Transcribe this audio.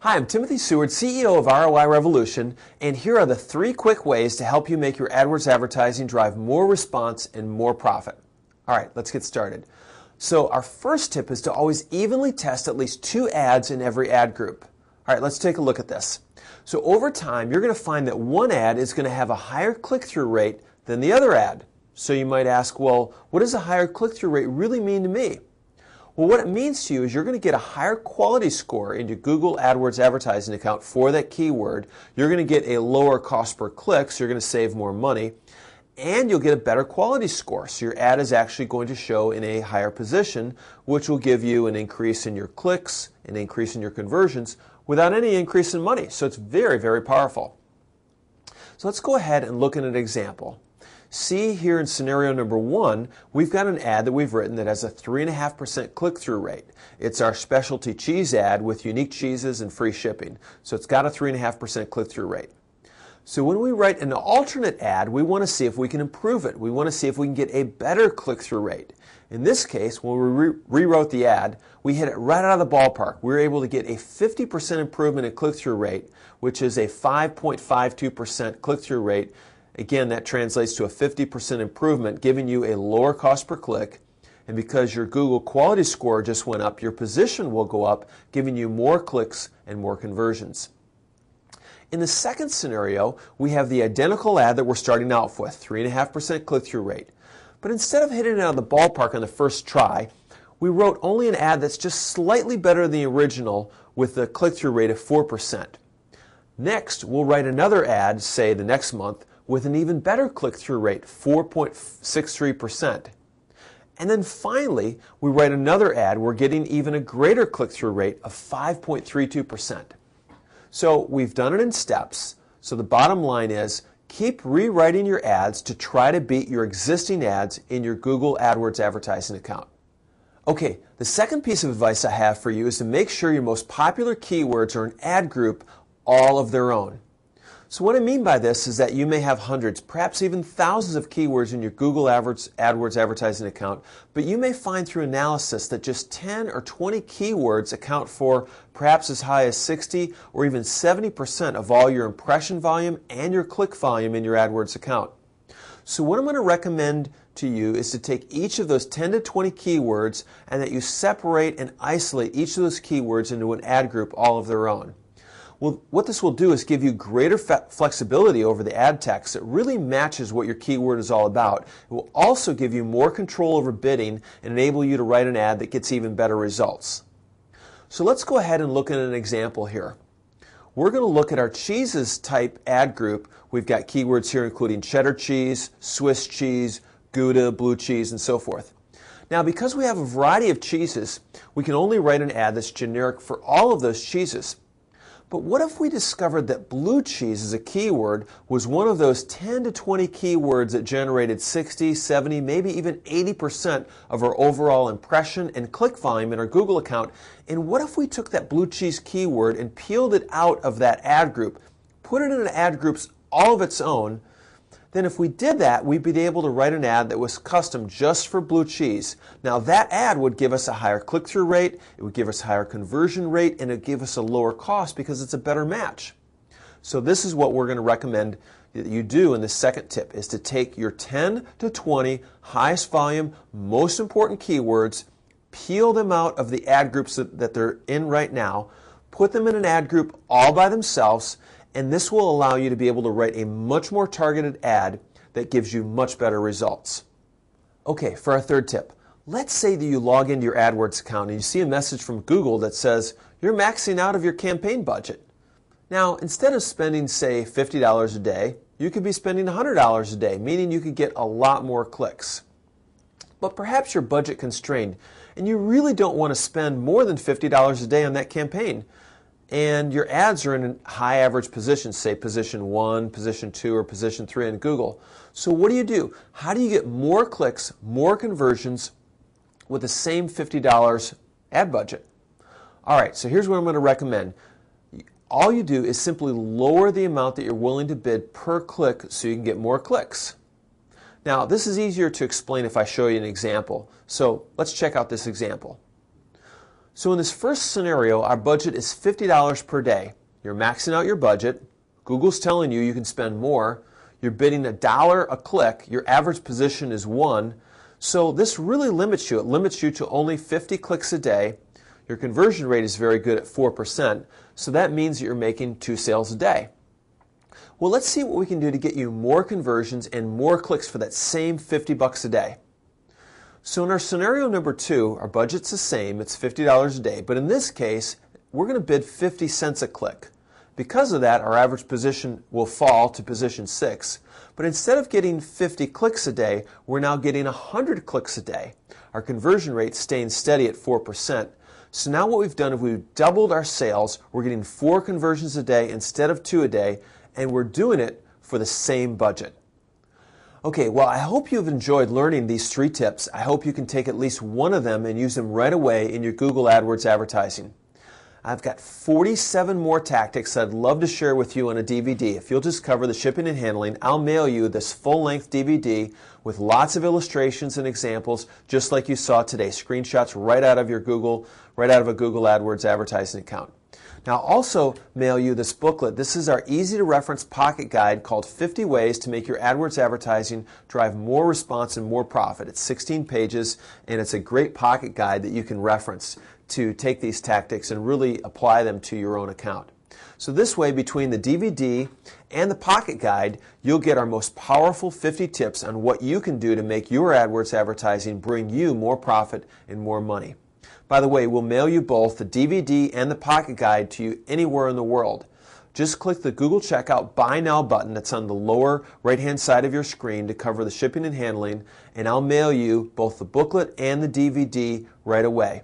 Hi, I'm Timothy Seward, CEO of ROI Revolution, and here are the 3 quick ways to help you make your AdWords advertising drive more response and more profit. All right, let's get started. So our first tip is to always evenly test at least 2 ads in every ad group. All right, let's take a look at this. So over time, you're going to find that one ad is going to have a higher click-through rate than the other ad. So you might ask, well, what does a higher click-through rate really mean to me? Well, what it means to you is you're going to get a higher quality score in your Google AdWords advertising account for that keyword. You're going to get a lower cost per click, so you're going to save more money. And you'll get a better quality score. So your ad is actually going to show in a higher position, which will give you an increase in your clicks, an increase in your conversions, without any increase in money. So it's very, very powerful. So let's go ahead and look at an example. See here in scenario number 1, we've got an ad that we've written that has a 3.5% click-through rate. It's our specialty cheese ad with unique cheeses and free shipping. So it's got a 3.5% click-through rate. So when we write an alternate ad, we want to see if we can improve it. We want to see if we can get a better click-through rate. In this case, when we rewrote the ad, we hit it right out of the ballpark. We were able to get a 50% improvement in click-through rate, which is a 5.52% click-through rate. Again, that translates to a 50% improvement, giving you a lower cost per click. And because your Google quality score just went up, your position will go up, giving you more clicks and more conversions. In the second scenario, we have the identical ad that we're starting out with, 3.5% click-through rate. But instead of hitting it out of the ballpark on the first try, we wrote only an ad that's just slightly better than the original with a click-through rate of 4%. Next, we'll write another ad, say the next month, with an even better click-through rate, 4.63%. And then finally, we write another ad, we're getting even a greater click-through rate of 5.32%. So we've done it in steps. So the bottom line is, keep rewriting your ads to try to beat your existing ads in your Google AdWords advertising account. Okay, the second piece of advice I have for you is to make sure your most popular keywords are an ad group all of their own. So what I mean by this is that you may have hundreds, perhaps even thousands of keywords in your Google AdWords advertising account, but you may find through analysis that just 10 or 20 keywords account for perhaps as high as 60 or even 70% of all your impression volume and your click volume in your AdWords account. So what I'm going to recommend to you is to take each of those 10 to 20 keywords and that you separate and isolate each of those keywords into an ad group all of their own. Well, what this will do is give you greater flexibility over the ad text that really matches what your keyword is all about. It will also give you more control over bidding and enable you to write an ad that gets even better results. So let's go ahead and look at an example here. We're going to look at our cheeses type ad group. We've got keywords here including cheddar cheese, Swiss cheese, Gouda, blue cheese, and so forth. Now, because we have a variety of cheeses, we can only write an ad that's generic for all of those cheeses. But what if we discovered that blue cheese as a keyword was one of those 10 to 20 keywords that generated 60, 70, maybe even 80% of our overall impression and click volume in our Google account? And what if we took that blue cheese keyword and peeled it out of that ad group, put it in an ad group's all of its own? Then if we did that, we'd be able to write an ad that was custom just for blue cheese. Now that ad would give us a higher click-through rate, it would give us a higher conversion rate, and it would give us a lower cost because it's a better match. So this is what we're going to recommend that you do in the second tip, is to take your 10 to 20 highest volume, most important keywords, peel them out of the ad groups that they're in right now, put them in an ad group all by themselves, and this will allow you to be able to write a much more targeted ad that gives you much better results. Okay, for our third tip, let's say that you log into your AdWords account and you see a message from Google that says you're maxing out of your campaign budget. Now, instead of spending, say, $50 a day, you could be spending $100 a day, meaning you could get a lot more clicks. But perhaps you're budget constrained and you really don't want to spend more than $50 a day on that campaign. And your ads are in a high average position, say position 1, position 2, or position 3 in Google. So what do? How do you get more clicks, more conversions with the same $50 ad budget? All right, so here's what I'm going to recommend. All you do is simply lower the amount that you're willing to bid per click so you can get more clicks. Now, this is easier to explain if I show you an example. So let's check out this example. So in this first scenario, our budget is $50 per day. You're maxing out your budget. Google's telling you you can spend more. You're bidding $1 a click. Your average position is 1. So this really limits you. It limits you to only 50 clicks a day. Your conversion rate is very good at 4%. So that means that you're making 2 sales a day. Well, let's see what we can do to get you more conversions and more clicks for that same $50 a day. So in our scenario number 2, our budget's the same, it's $50 a day, but in this case, we're going to bid 50 cents a click. Because of that, our average position will fall to position 6, but instead of getting 50 clicks a day, we're now getting 100 clicks a day. Our conversion rate's staying steady at 4%. So now what we've done is we've doubled our sales. We're getting 4 conversions a day instead of 2 a day, and we're doing it for the same budget. Okay, well, I hope you've enjoyed learning these 3 tips. I hope you can take at least one of them and use them right away in your Google AdWords advertising. I've got 47 more tactics I'd love to share with you on a DVD. If you'll just cover the shipping and handling, I'll mail you this full-length DVD with lots of illustrations and examples, just like you saw today, screenshots right out of a Google AdWords advertising account. Now, I'll also mail you this booklet. This is our easy-to-reference pocket guide called 50 Ways to Make Your AdWords Advertising Drive More Response and More Profit. It's 16 pages, and it's a great pocket guide that you can reference to take these tactics and really apply them to your own account. So this way, between the DVD and the pocket guide, you'll get our most powerful 50 tips on what you can do to make your AdWords advertising bring you more profit and more money. By the way, we'll mail you both the DVD and the pocket guide to you anywhere in the world. Just click the Google Checkout Buy Now button that's on the lower right-hand side of your screen to cover the shipping and handling, and I'll mail you both the booklet and the DVD right away.